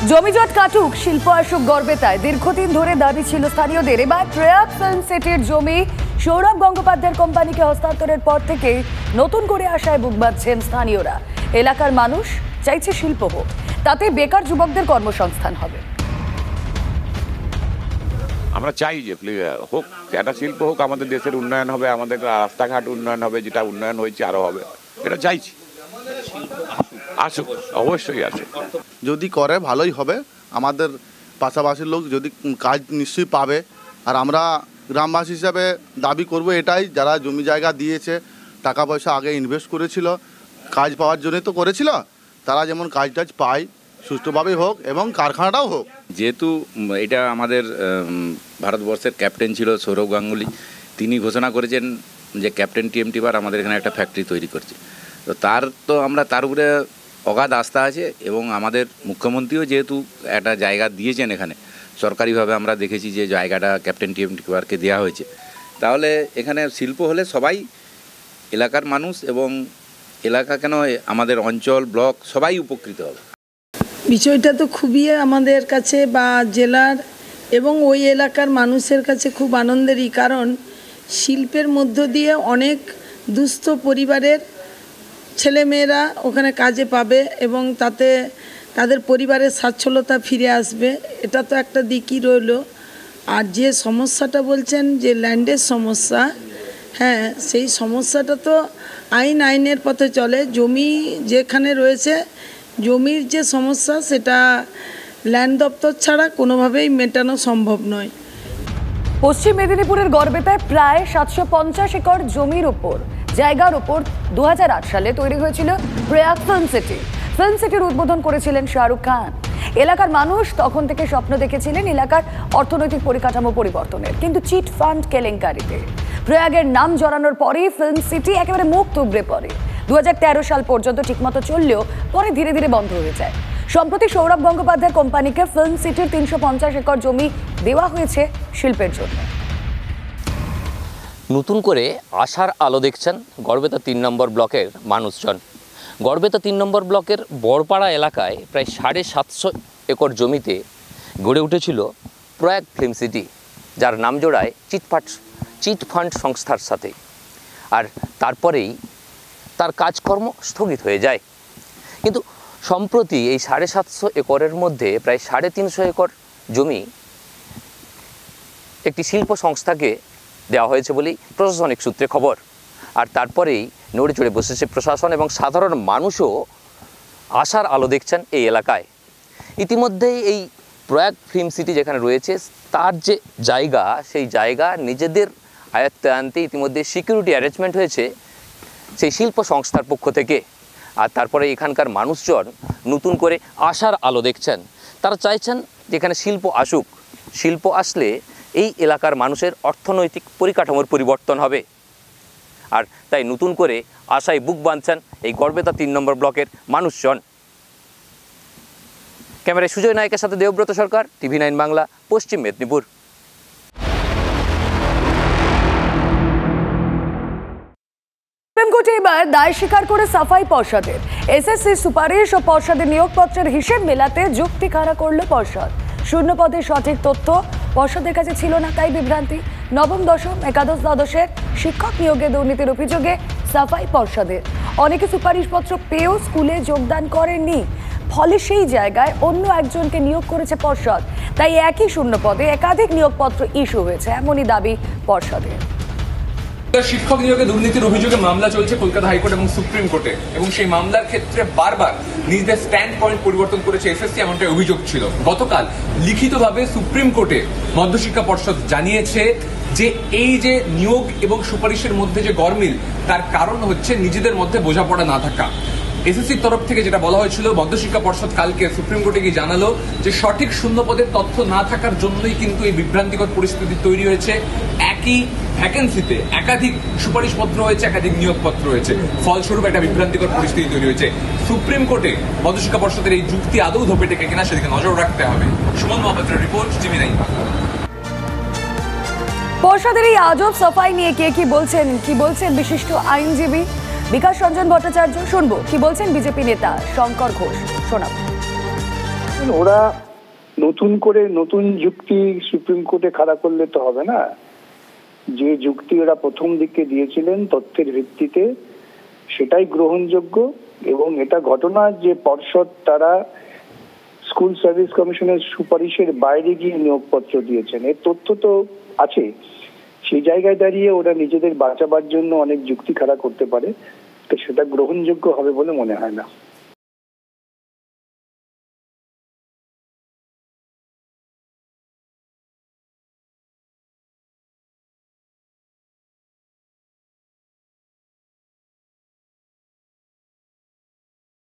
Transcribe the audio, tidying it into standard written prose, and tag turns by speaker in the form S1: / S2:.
S1: জমিজট কাটুক, শিল্প আসুক গড়বেতায় দীর্ঘদিন ধরে দাবি ছিল স্থানীয়দের। এবার প্রয়াগ ফিল্ম সিটির জমি সৌরভ গঙ্গোপাধ্যায়ের কোম্পানিকে হস্তান্তরের পর থেকে নতুন করে আশায় বুক বাঁধছেন স্থানীয়রা। এলাকার মানুষ চাইছে শিল্প হোক, তাতে বেকার যুবকদের কর্মসংস্থান হবে।
S2: আমরা চাই যে হোক, একটা শিল্প হোক, আমাদের দেশের উন্নয়ন হবে, আমাদের রাস্তাঘাট উন্নয়ন হবে, যেটা উন্নয়ন হয়েছে আরো হবে, এটা চাইছি। আসুক, অবশ্যই আছে,
S3: যদি করে ভালোই হবে। আমাদের পাশাপাশির লোক যদি কাজ নিশ্চয়ই পাবে। আর আমরা গ্রামবাসী হিসাবে দাবি করব এটাই, যারা জমি জায়গা দিয়েছে, টাকা পয়সা আগে ইনভেস্ট করেছিল, কাজ পাওয়ার জন্যই তো করেছিল, তারা যেমন কাজ টাজ পায় সুষ্ঠুভাবেই হোক এবং কারখানাটাও হোক।
S4: যেহেতু এটা আমাদের ভারতবর্ষের ক্যাপ্টেন ছিল সৌরভ গাঙ্গুলি, তিনি ঘোষণা করেছেন যে ক্যাপ্টেন টিএমটি বার আমাদের এখানে একটা ফ্যাক্টরি তৈরি করছে। তো আমরা তার উপরে অগাধ আস্থা আছে এবং আমাদের মুখ্যমন্ত্রীও যেহেতু একটা জায়গা দিয়েছেন এখানে সরকারিভাবে, আমরা দেখেছি যে জায়গাটা ক্যাপ্টেন টিএমটি বারকে দেওয়া হয়েছে, তাহলে এখানে শিল্প হলে সবাই, এলাকার মানুষ এবং এলাকা কেন আমাদের অঞ্চল ব্লক সবাই উপকৃত হবে।
S5: বিষয়টা তো খুবই আমাদের কাছে বা জেলার এবং ওই এলাকার মানুষের কাছে খুব আনন্দেরই, কারণ শিল্পের মধ্য দিয়ে অনেক দুস্থ পরিবারের ছেলেমেয়েরা ওখানে কাজে পাবে এবং তাতে তাদের পরিবারের সচ্ছলতা ফিরে আসবে। এটা তো একটা দিকই রইল। আর যে সমস্যাটা বলছেন যে ল্যান্ডের সমস্যা, হ্যাঁ, সেই সমস্যাটা তো আইনের পথে চলে। জমি যেখানে রয়েছে, জমির যে সমস্যা সেটা ল্যান্ড দপ্তর ছাড়া কোনোভাবেই মেটানো সম্ভব নয়।
S1: পশ্চিম মেদিনীপুরের গড়বেতায় প্রায় 750 একর জমির ওপর জায়গার ওপর 2008 সালে তৈরি হয়েছিল প্রয়াগ ফিল্ম সিটি। ফিল্ম সিটির উদ্বোধন করেছিলেন শাহরুখ খান। এলাকার মানুষ তখন থেকে স্বপ্ন দেখেছিলেন এলাকার অর্থনৈতিক পরিকাঠামো পরিবর্তনের, কিন্তু চিট ফান্ড কেলেঙ্কারিতে প্রয়াগের নাম জড়ানোর পরেই ফিল্ম সিটি একেবারে মুখ থুবড়ে পড়ে। 2013 সাল পর্যন্ত ঠিকমতো চললেও পরে ধীরে ধীরে বন্ধ হয়ে যায়। সম্প্রতি সৌরভ গঙ্গোপাধ্যায়ের কোম্পানিকে ফিল্ম সিটির 350 একর জমি দেওয়া হয়েছে শিল্পের জন্য।
S6: নতুন করে আশার আলো দেখছেন গড়বেতা 3 নম্বর ব্লকের মানুষজন। গড়বেতা 3 নম্বর ব্লকের বড়পাড়া এলাকায় প্রায় 750 একর জমিতে গড়ে উঠেছিল প্রয়াগ ফিল্ম সিটি, যার নাম জোড়ায় চিট ফান্ড সংস্থার সাথে। আর তারপরেই তার কাজকর্ম স্থগিত হয়ে যায়। কিন্তু সম্প্রতি এই 750 একরের মধ্যে প্রায় 350 একর জমি একটি শিল্প সংস্থাকে দেওয়া হয়েছে বলেই প্রশাসনিক সূত্রে খবর। আর তারপরেই নড়ে চড়ে বসেছে প্রশাসন এবং সাধারণ মানুষও আশার আলো দেখছেন এই এলাকায়। ইতিমধ্যেই এই প্রয়াগ ফিল্ম সিটি যেখানে রয়েছে তার যে জায়গা, সেই জায়গা নিজেদের আয়ত্তে আনতে ইতিমধ্যে সিকিউরিটি অ্যারেঞ্জমেন্ট হয়েছে সেই শিল্প সংস্থার পক্ষ থেকে। আর তারপরে এখানকার মানুষজন নতুন করে আশার আলো দেখছেন। তারা চাইছেন যেখানে শিল্প আসুক, শিল্প আসলে এই এলাকার মানুষের অর্থনৈতিক পরিকাঠামোর পরিবর্তন হবে। আর তাই নতুন করে আশায় বুক বাঁধছেন এই গড়বেতা 3 নম্বর ব্লকের মানুষজন। ক্যামেরায় সুজয় নায়কের সাথে দেবব্রত সরকার, TV9 বাংলা, পশ্চিম মেদিনীপুর।
S1: সুপ্রিম কোর্টে এবার দায় স্বীকার করে সাফাই পর্ষদের। SSC সুপারিশ ও পর্ষদের নিয়োগপত্রের হিসেব মেলাতে যুক্তি খাড়া করল পর্ষদ। শূন্য পদের সঠিক তথ্য পর্ষদের কাছে ছিল না, তাই বিভ্রান্তি। নবম, দশম, একাদশ, দ্বাদশের শিক্ষক নিয়োগে দুর্নীতির অভিযোগে সাফাই পর্ষদের। অনেকে সুপারিশপত্র পেয়েও স্কুলে যোগদান করেননি, ফলে সেই জায়গায় অন্য একজনকে নিয়োগ করেছে পর্ষদ। তাই একই শূন্য পদে একাধিক নিয়োগপত্র ইস্যু হয়েছে, এমনই দাবি পর্ষদের।
S7: শিক্ষক নিয়োগে দুর্নীতির অভিযোগে মামলা চলছে কলকাতা হাইকোর্ট এবং সুপ্রিম কোর্টে, এবং সেই মামলার ক্ষেত্রে বারবার নিজেদের স্ট্যান্ড পয়েন্ট পরিবর্তন করেছে SSC, এমনটাই অভিযোগ ছিল। গতকাল লিখিতভাবে সুপ্রিম কোর্টে মধ্যশিক্ষা পর্ষদ জানিয়েছে যে এই যে নিয়োগ এবং সুপারিশের মধ্যে যে গরমিল, তার কারণ হচ্ছে নিজেদের মধ্যে বোঝাপড়া না থাকা। SSCর তরফ থেকে যেটা বলা হয়েছিল, মধ্যশিক্ষা পর্ষদ কালকে সুপ্রিম কোর্টে গিয়ে জানালো যে সঠিক শূন্য পদের তথ্য না থাকার জন্যই কিন্তু এই বিভ্রান্তিকর পরিস্থিতি তৈরি হয়েছে। একই ভ্যাকেন্সিতে একাধিক সুপারিশপত্র হয়েছে, একাধিক নিয়োগপত্র হয়েছে, ফলস্বরূপ একটা বিভ্রান্তিকর পরিস্থিতি তৈরি হয়েছে। সুপ্রিম কোর্টে মধ্যশিক্ষা পর্ষদের এই যুক্তি আদৌ ধোপে টেকে কিনা সেদিকে নজর রাখতে হবে। সুমন মহাপাত্রের রিপোর্ট, TV9।
S1: পর্ষদের এই আজব সাফাই নিয়ে কে কি বলছেন বিশিষ্ট আইনজীবী বিকাশ রঞ্জন ভট্টাচার্য। শুনবো কি বলছেন বিজেপি নেতা শঙ্কর ঘোষ। শোনাবো।
S8: ওরা নতুন করে নতুন যুক্তি সুপ্রিম কোর্টে খাড়া করলে তো হবে না। যে যুক্তি ওরা প্রথম দিকে দিয়েছিলেন তথ্যের ভিত্তিতে সেটাই গ্রহণযোগ্য, এবং এটা ঘটনা যে পর্ষদ তারা স্কুল সার্ভিস কমিশনের সুপারিশের বাইরে গিয়ে নিয়োগপত্র দিয়েছেন, এর তথ্য তো আছে। সেই জায়গায় দাঁড়িয়ে ওরা নিজেদের বাঁচাবার জন্য অনেক যুক্তি খাড়া করতে পারে, তো সেটা গ্রহণযোগ্য হবে বলে মনে হয় না।